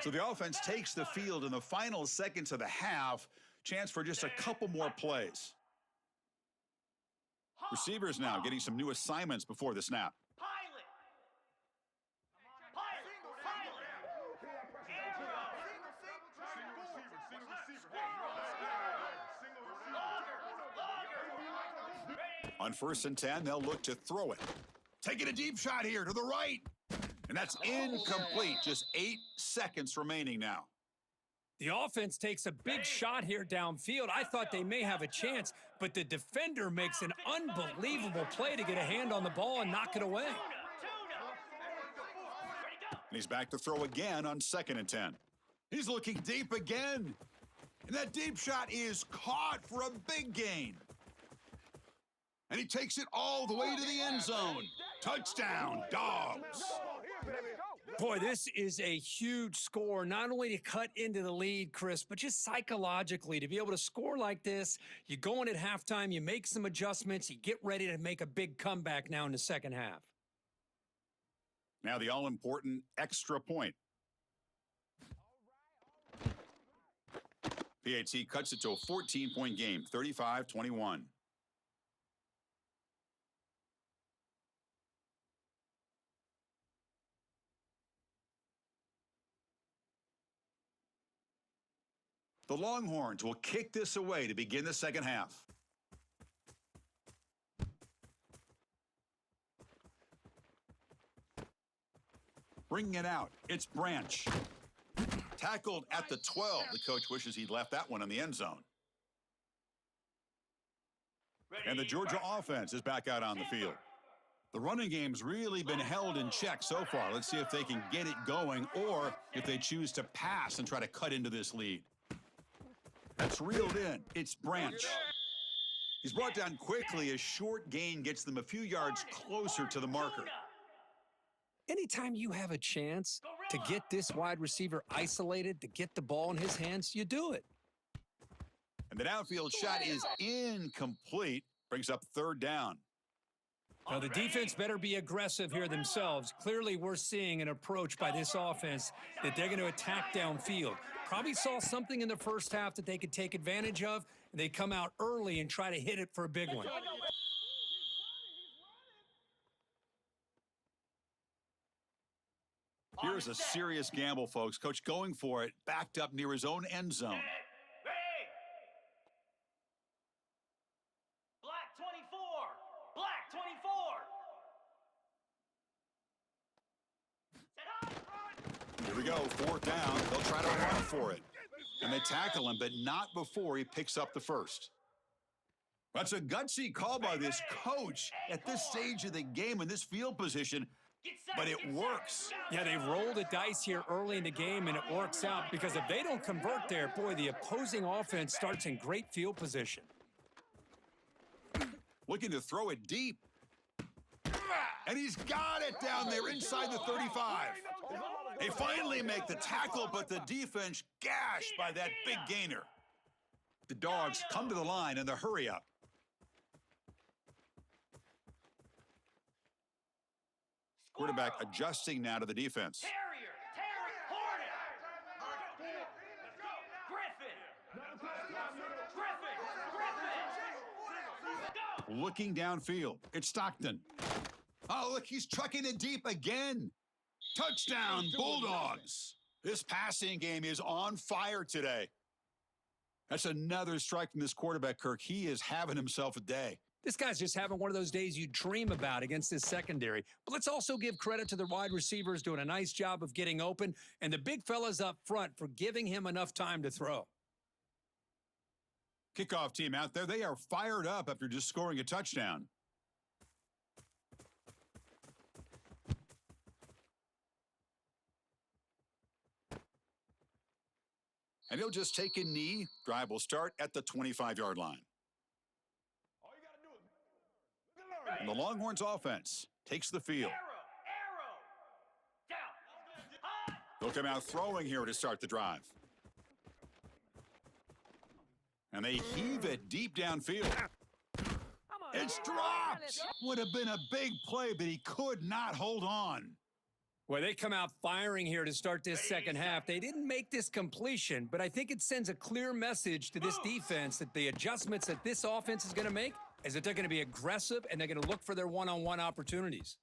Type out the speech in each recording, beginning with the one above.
So the offense takes the field in the final seconds of the half. Chance for just a couple more plays. Receivers now getting some new assignments before the snap. On 1st and 10, they'll look to throw it. Taking a deep shot here to the right. And that's incomplete. Just 8 seconds remaining now. The offense takes a big shot here downfield. I thought they may have a chance, but the defender makes an unbelievable play to get a hand on the ball and knock it away. And he's back to throw again on 2nd and 10. He's looking deep again. And that deep shot is caught for a big gain. And he takes it all the way to the end zone. Touchdown, Dogs. Boy, this is a huge score, not only to cut into the lead, Chris, but just psychologically to be able to score like this. You go in at halftime, you make some adjustments, you get ready to make a big comeback now in the second half. Now the all-important extra point. PAT cuts it to a 14-point game, 35-21. The Longhorns will kick this away to begin the second half. Bringing it out, it's Branch. Tackled at the 12. The coach wishes he'd left that one in the end zone. And the Georgia offense is back out on the field. The running game's really been held in check so far. Let's see if they can get it going or if they choose to pass and try to cut into this lead. That's reeled in. It's Branch. He's brought down quickly. A short gain gets them a few yards closer to the marker. Anytime you have a chance to get this wide receiver isolated, to get the ball in his hands, you do it. And the downfield shot is incomplete. Brings up 3rd down. Now, the defense better be aggressive here themselves. Clearly, we're seeing an approach by this offense that they're going to attack downfield. Probably saw something in the first half that they could take advantage of, and they come out early and try to hit it for a big one. Here's a serious gamble, folks. Coach going for it, backed up near his own end zone. Black 24. Black 24. Here we go, 4th down. They'll try to run for it. And they tackle him, but not before he picks up the first. That's a gutsy call by this coach at this stage of the game in this field position, but it works. Yeah, they roll the dice here early in the game, and it works out because if they don't convert there, boy, the opposing offense starts in great field position. Looking to throw it deep. And he's got it down there inside the 35. They finally make the tackle, but the defense gashed by that big gainer. The Dogs come to the line in the hurry-up. Quarterback adjusting now to the defense. Terrier, Hornet. Griffin. Looking downfield. It's Stockton. Oh, look, he's trucking it deep again. Touchdown, Bulldogs. This passing game is on fire today. That's another strike from this quarterback, Kirk. He is having himself a day. This guy's just having one of those days you dream about against this secondary. But let's also give credit to the wide receivers doing a nice job of getting open, and the big fellas up front for giving him enough time to throw. Kickoff team out there, they are fired up after just scoring a touchdown. And he'll just take a knee. Drive will start at the 25-yard line. And the Longhorns offense takes the field. They'll come out throwing here to start the drive. And they heave it deep downfield. It's dropped. Would have been a big play, but he could not hold on. Well, they come out firing here to start this second half. They didn't make this completion, but I think it sends a clear message to this defense that the adjustments that this offense is going to make is that they're going to be aggressive and they're going to look for their one-on-one opportunities.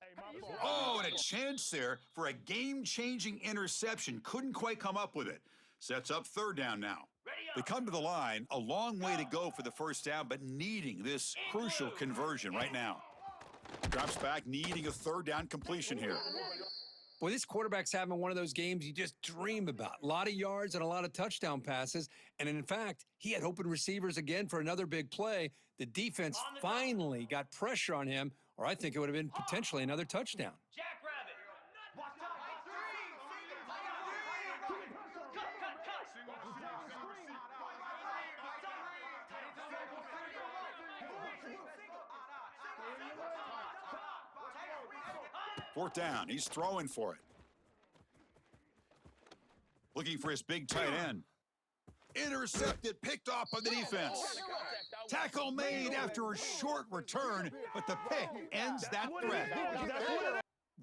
Oh, and a chance there for a game-changing interception. Couldn't quite come up with it. Sets up third down now. They come to the line, a long way to go for the first down, but needing this crucial conversion right now. Drops back, needing a third down completion here. Boy, this quarterback's having one of those games you just dream about. A lot of yards and a lot of touchdown passes. And in fact, he had open receivers again for another big play. The defense finally got pressure on him, or I think it would have been potentially another touchdown. Jackrabbit. Fourth down, he's throwing for it. Looking for his big tight end. Intercepted, picked off by the defense. Tackle made after a short return, but the pick ends that threat.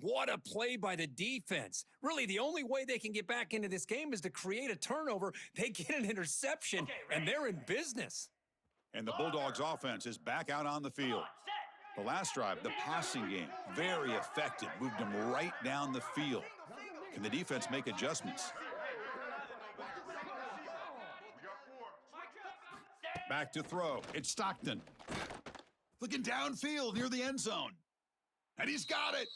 What a play by the defense. Really, the only way they can get back into this game is to create a turnover. They get an interception, and they're in business. And the Bulldogs offense is back out on the field. The last drive, the passing game, very effective. Moved them right down the field. Can the defense make adjustments? Back to throw. It's Stockton. Looking downfield near the end zone. And he's got it.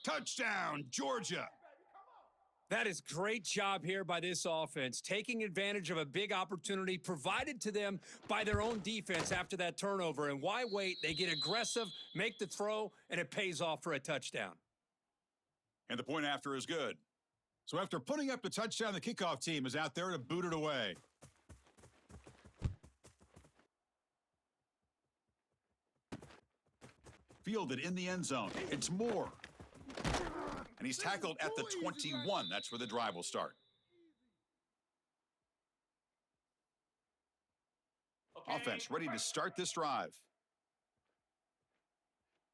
Touchdown, Georgia. That is great job here by this offense, taking advantage of a big opportunity provided to them by their own defense after that turnover. And why wait? They get aggressive, make the throw, and it pays off for a touchdown. And the point after is good. So after putting up the touchdown, the kickoff team is out there to boot it away. Fielded in the end zone. It's Moore. And he's tackled at the 21. That's where the drive will start. Okay. Offense ready to start this drive.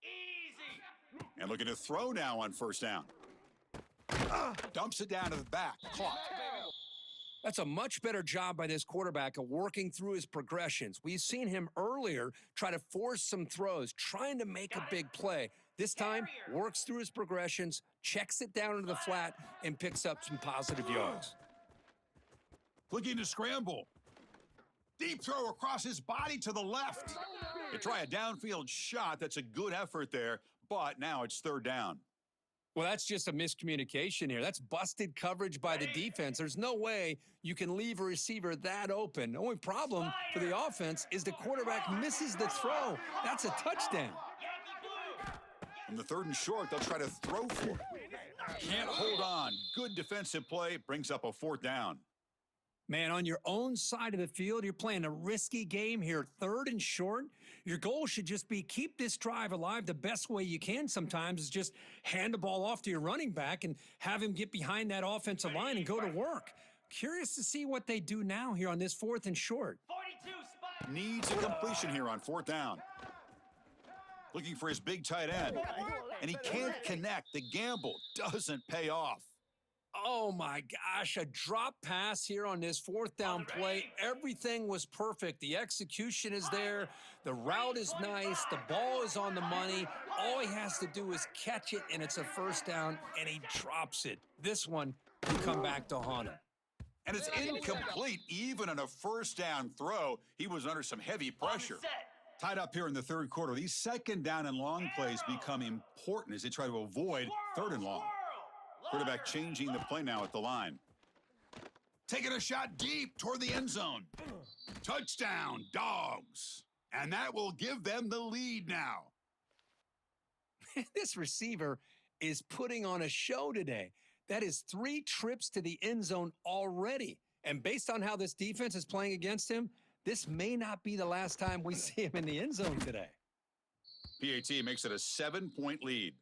Easy. And looking to throw now on first down. Dumps it down to the back. Caught. That's a much better job by this quarterback of working through his progressions. We've seen him earlier try to force some throws, trying to make a big play. This time, works through his progressions, checks it down into the flat, and picks up some positive yards. Looking to scramble. Deep throw across his body to the left. You try a downfield shot. That's a good effort there, but now it's third down. Well, that's just a miscommunication here. That's busted coverage by the defense. There's no way you can leave a receiver that open. The only problem for the offense is the quarterback misses the throw. That's a touchdown. From the third and short, they'll try to throw for it. Can't hold on. Good defensive play. Brings up a fourth down. Man, on your own side of the field, you're playing a risky game here, third and short. Your goal should just be keep this drive alive the best way you can sometimes is just hand the ball off to your running back and have him get behind that offensive line and go to work. Curious to see what they do now here on this fourth and short. 42 spot. Needs a completion here on fourth down. Looking for his big tight end. And he can't connect. The gamble doesn't pay off. Oh my gosh, a drop pass here on this fourth down play. Everything was perfect. The execution is there. The route is nice. The ball is on the money. All he has to do is catch it, and it's a first down, and he drops it. This one can come back to haunt him. And it's incomplete. Even on a first down throw, he was under some heavy pressure. Tied up here in the third quarter. These second down and long plays become important as they try to avoid third and long. Quarterback changing the play now at the line. Taking a shot deep toward the end zone. Touchdown, Dogs. And that will give them the lead now. This receiver is putting on a show today. That is 3 trips to the end zone already. And based on how this defense is playing against him, this may not be the last time we see him in the end zone today. PAT makes it a 7-point lead.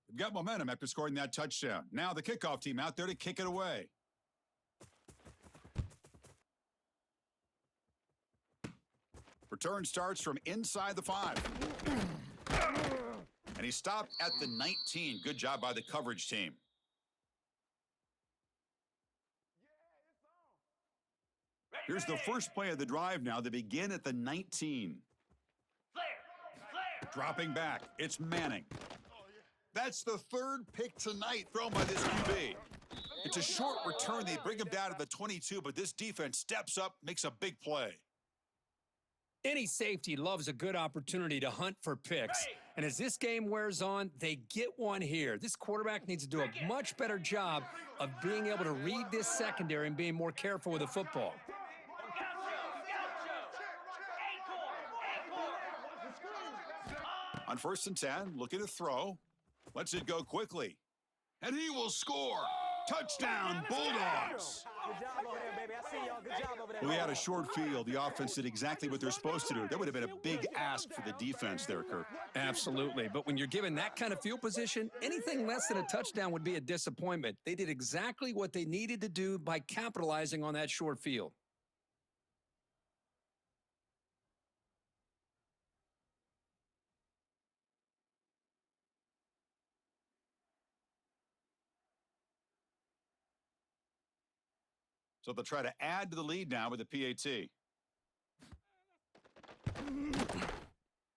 They've got momentum after scoring that touchdown. Now the kickoff team out there to kick it away. Return starts from inside the 5. And he stopped at the 19. Good job by the coverage team. Here's the first play of the drive now. They begin at the 19. Flare. Dropping back, it's Manning. That's the third pick tonight thrown by this QB. It's a short return. They bring him down to the 22, but this defense steps up, makes a big play. Any safety loves a good opportunity to hunt for picks. And as this game wears on, they get one here. This quarterback needs to do a much better job of being able to read this secondary and being more careful with the football. On 1st and 10, looking to throw. Lets it go quickly. And he will score. Touchdown, Bulldogs. Good job over there, baby. I see y'all. Good job over there. We had a short field. The offense did exactly what they're supposed to do. That would have been a big ask for the defense there, Kirk. Absolutely. But when you're given that kind of field position, anything less than a touchdown would be a disappointment. They did exactly what they needed to do by capitalizing on that short field. So they'll try to add to the lead now with the PAT.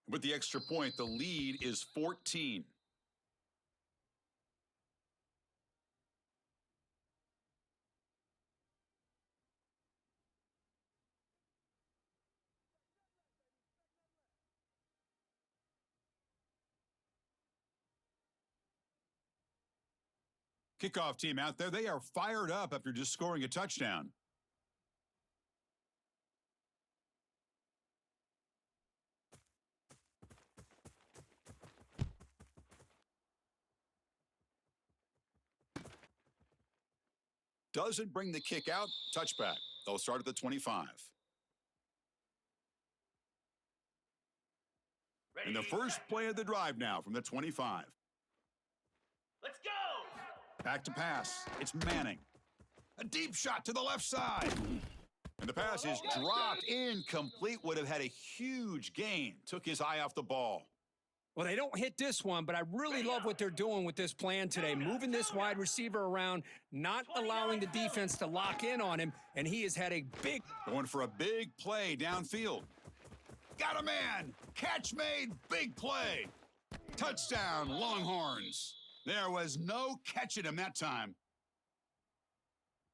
With the extra point, the lead is 14. Kickoff team out there, they are fired up after just scoring a touchdown. Doesn't bring the kick out, touchback. They'll start at the 25. And the first play of the drive now from the 25. Let's go. Back to pass. It's Manning. A deep shot to the left side. And the pass is dropped incomplete. Would have had a huge gain. Took his eye off the ball. Well, they don't hit this one, but I really love what they're doing with this plan today, moving this wide receiver around, not allowing the defense to lock in on him, and he has had a big... Going for a big play downfield. Got a man. Catch made. Big play. Touchdown, Longhorns. There was no catching him that time.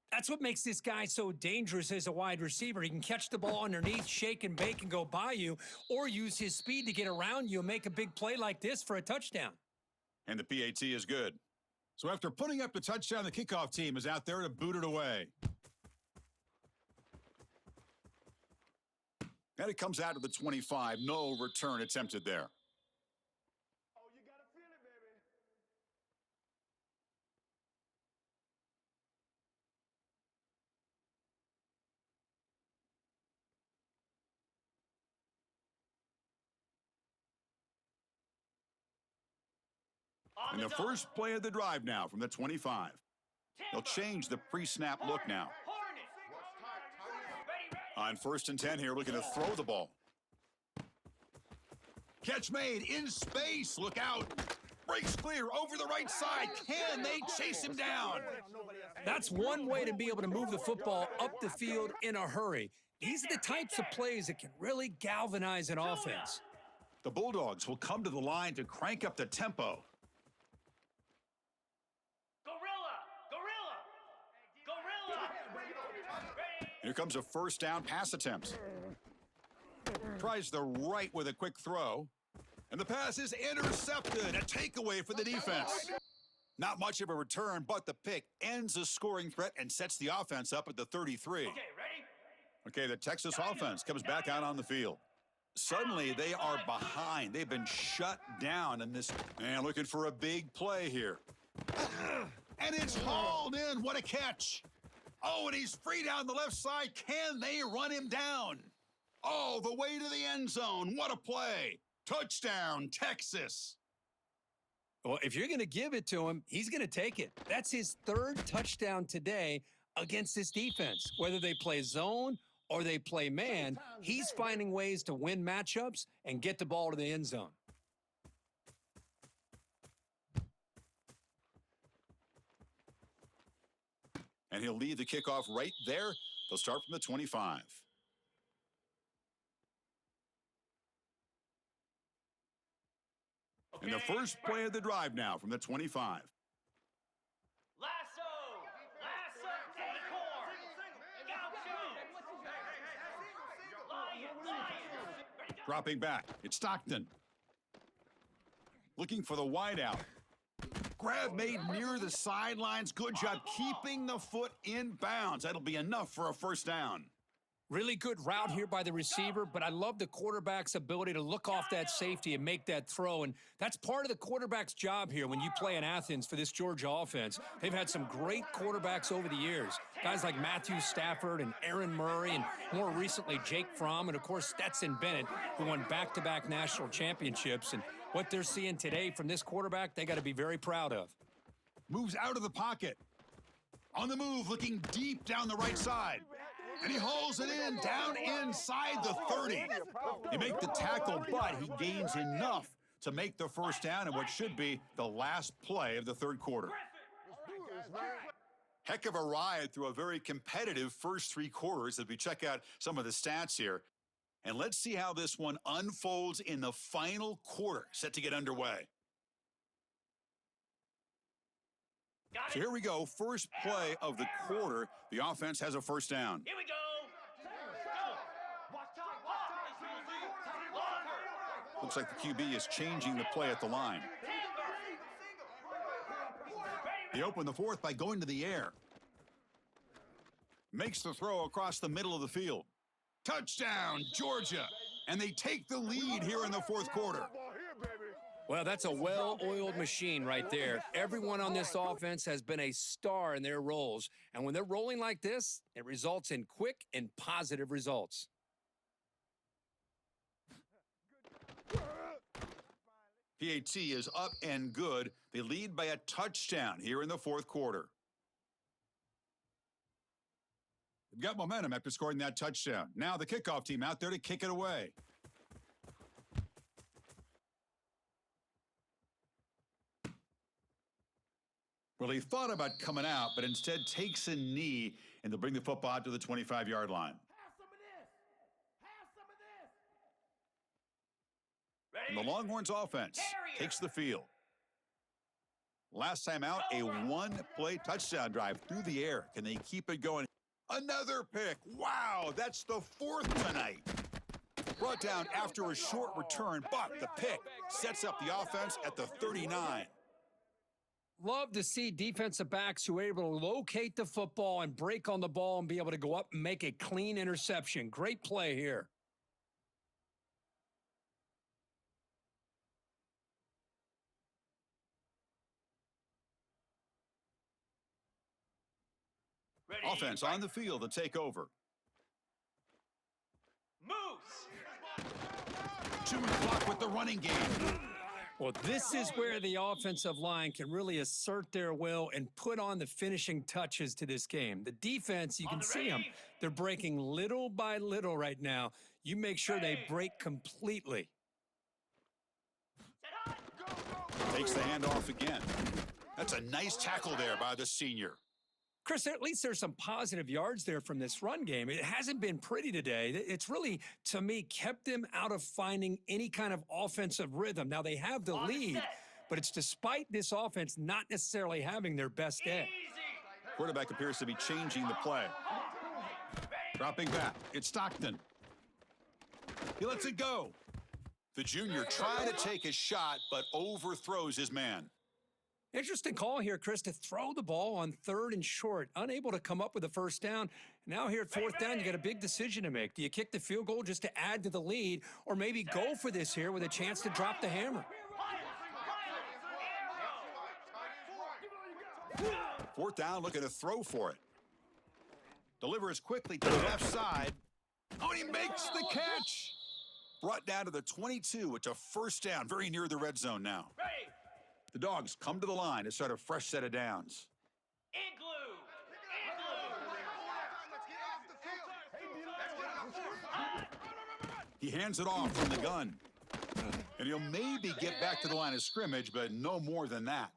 That's what makes this guy so dangerous as a wide receiver. He can catch the ball underneath, shake and bake and go by you, or use his speed to get around you and make a big play like this for a touchdown. And the PAT is good. So after putting up the touchdown, the kickoff team is out there to boot it away. And it comes out to the 25. No return attempted there. And the first play of the drive now from the 25. They'll change the pre-snap look now. On 1st and 10 here, looking to throw the ball. Catch made in space. Look out. Breaks clear over the right side. Can they chase him down? That's one way to be able to move the football up the field in a hurry. These are the types of plays that can really galvanize an offense. The Bulldogs will come to the line to crank up the tempo. Here comes a first down pass attempt. Tries the right with a quick throw. And the pass is intercepted. A takeaway for the defense. Not much of a return, but the pick ends a scoring threat and sets the offense up at the 33. Okay, ready? Okay, the Texas offense comes back out on the field. Suddenly, they are behind. They've been shut down in this. And looking for a big play here. And it's hauled in. What a catch. Oh, and he's free down the left side. Can they run him down? Oh, the way to the end zone. What a play. Touchdown, Texas. Well, if you're going to give it to him, he's going to take it. That's his third touchdown today against this defense, whether they play zone or they play man, he's finding ways to win matchups and get the ball to the end zone. And he'll lead the kickoff right there. They'll start from the 25. In the first play of the drive now from the 25. Lasso! Lasso! Acorn! Gaucho! Lion! Dropping back. It's Stockton. Looking for the wideout. Grab made near the sidelines. Good job keeping the foot in bounds. That'll be enough for a first down. Really good route here by the receiver, but I love the quarterback's ability to look off that safety and make that throw, and that's part of the quarterback's job here when you play in Athens for this Georgia offense. They've had some great quarterbacks over the years, guys like Matthew Stafford and Aaron Murray, and more recently Jake Fromm, and of course Stetson Bennett, who won back-to-back national championships. And what they're seeing today from this quarterback, they got to be very proud of. Moves out of the pocket. On the move, looking deep down the right side. And he hauls it in, down inside the 30. He make the tackle, but he gains enough to make the first down in what should be the last play of the third quarter. Heck of a ride through a very competitive first three quarters as we check out some of the stats here. And let's see how this one unfolds in the final quarter, set to get underway. So here we go, first play of the quarter. The offense has a first down. Here we go! Looks like the QB is changing the play at the line. He opened the fourth by going to the air. Makes the throw across the middle of the field. Touchdown, Georgia. And they take the lead here in the fourth quarter. Well, that's a well-oiled machine right there. Everyone on this offense has been a star in their roles. And when they're rolling like this, it results in quick and positive results. PAT is up and good. They lead by a touchdown here in the fourth quarter. They've got momentum after scoring that touchdown. Now the kickoff team out there to kick it away. Well, he thought about coming out, but instead takes a knee, and they'll bring the football out to the 25-yard line. And the Longhorns offense takes the field. Last time out, a one-play touchdown drive through the air. Can they keep it going? Another pick. Wow, that's the fourth tonight. Brought down after a short return, but the pick sets up the offense at the 39. Love to see defensive backs who are able to locate the football and break on the ball and be able to go up and make a clean interception. Great play here. Ready, Offense on the field to take over. Moose! Two clock with the running game. Well, this is where the offensive line can really assert their will and put on the finishing touches to this game. The defense, you can see them. They're breaking little by little right now. You make sure they break completely. Takes the handoff again. That's a nice tackle there by the senior. Chris, at least there's some positive yards there from this run game. It hasn't been pretty today. It's really, to me, kept them out of finding any kind of offensive rhythm. Now, they have the lead, but it's despite this offense not necessarily having their best day. Quarterback appears to be changing the play. Dropping back. It's Stockton. He lets it go. The junior trying to take a shot, but overthrows his man. Interesting call here, Chris, to throw the ball on third and short, unable to come up with a first down. Now here at fourth down, you got a big decision to make. Do you kick the field goal just to add to the lead, or maybe go for this here with a chance to drop the hammer? Fourth down, looking to throw for it. Delivers quickly to the left side. Oh, and he makes the catch. Brought down to the 22. It's a first down, very near the red zone now. The Dogs come to the line to start a fresh set of downs. He hands it off from the gun. And he'll maybe get back to the line of scrimmage, but no more than that.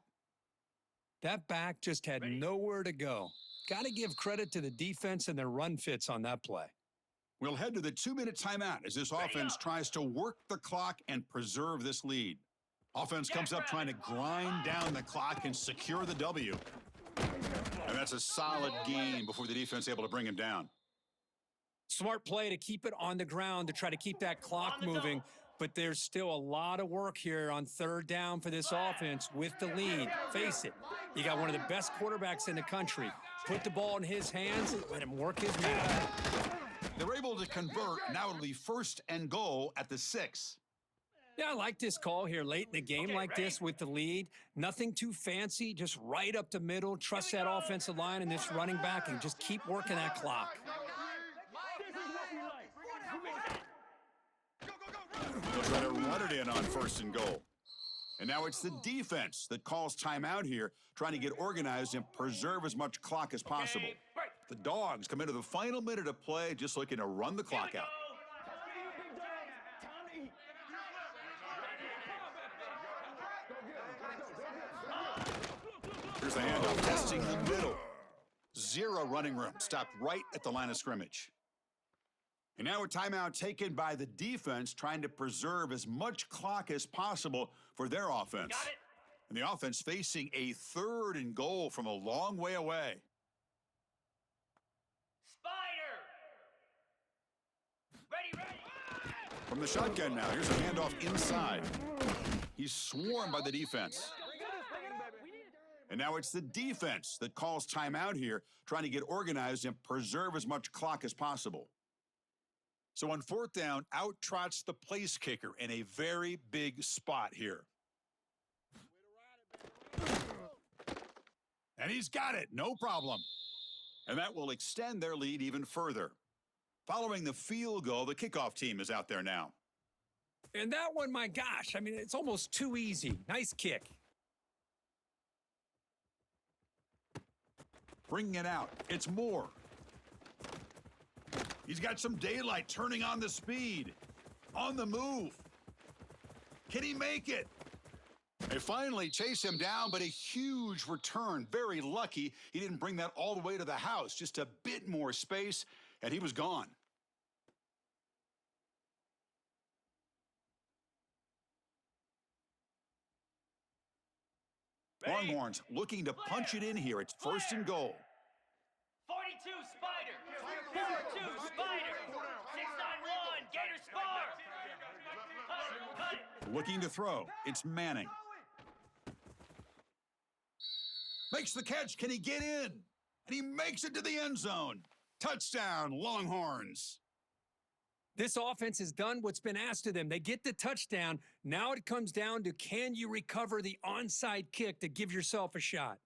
That back just had nowhere to go. Got to give credit to the defense and their run fits on that play. We'll head to the 2-minute timeout as this offense tries to work the clock and preserve this lead. Offense comes up trying to grind down the clock and secure the W. And that's a solid game before the defense is able to bring him down. Smart play to keep it on the ground to try to keep that clock moving. But there's still a lot of work here on third down for this offense with the lead. Face it, you got one of the best quarterbacks in the country. Put the ball in his hands and let him work his magic. They're able to convert. Now it'll be 1st and goal at the 6. Yeah, I like this call here late in the game like this with the lead. Nothing too fancy, just right up the middle. Trust that offensive line and this running back and just keep working that clock. They'll try to run it in on 1st and goal. And now it's the defense that calls timeout here, trying to get organized and preserve as much clock as possible. The Dogs come into the final minute of play, just looking to run the clock out. Here's the handoff, testing the middle. 0 running room, stopped right at the line of scrimmage. And now a timeout taken by the defense, trying to preserve as much clock as possible for their offense. And the offense facing a 3rd and goal from a long way away. Spider! Ready! From the shotgun now, here's a handoff inside. He's swarmed by the defense. And now it's the defense that calls timeout here, trying to get organized and preserve as much clock as possible. So on 4th down, out trots the place kicker in a very big spot here. And he's got it, no problem. And that will extend their lead even further. Following the field goal, the kickoff team is out there now. And that one, my gosh, I mean, it's almost too easy. Nice kick. Bringing it out, it's Moore. He's got some daylight, turning on the speed. On the move. Can he make it? They finally chase him down, but a huge return. Very lucky he didn't bring that all the way to the house. Just a bit more space, and he was gone. Longhorns looking to punch it in here. It's 1st and goal. 42 Spider! 42 Spider! 691 Gator Spar! Cut it! Looking to throw. It's Manning. Makes the catch. Can he get in? And he makes it to the end zone. Touchdown, Longhorns. This offense has done what's been asked of them. They get the touchdown. Now it comes down to, can you recover the onside kick to give yourself a shot?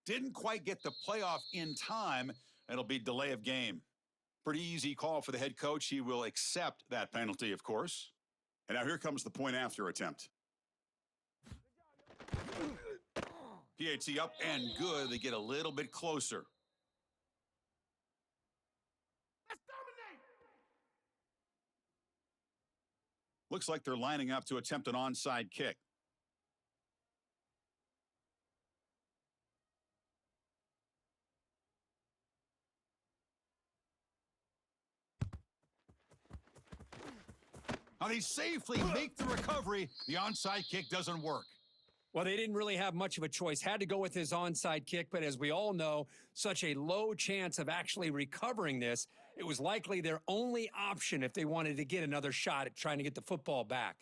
Didn't quite get the playoff in time. It'll be delay of game. Pretty easy call for the head coach. He will accept that penalty, of course. And now here comes the point after attempt. PAT up and good. They get a little bit closer. Looks like they're lining up to attempt an onside kick. Now they safely make the recovery. The onside kick doesn't work. Well, they didn't really have much of a choice. Had to go with his onside kick, but as we all know, such a low chance of actually recovering this. It was likely their only option if they wanted to get another shot at trying to get the football back.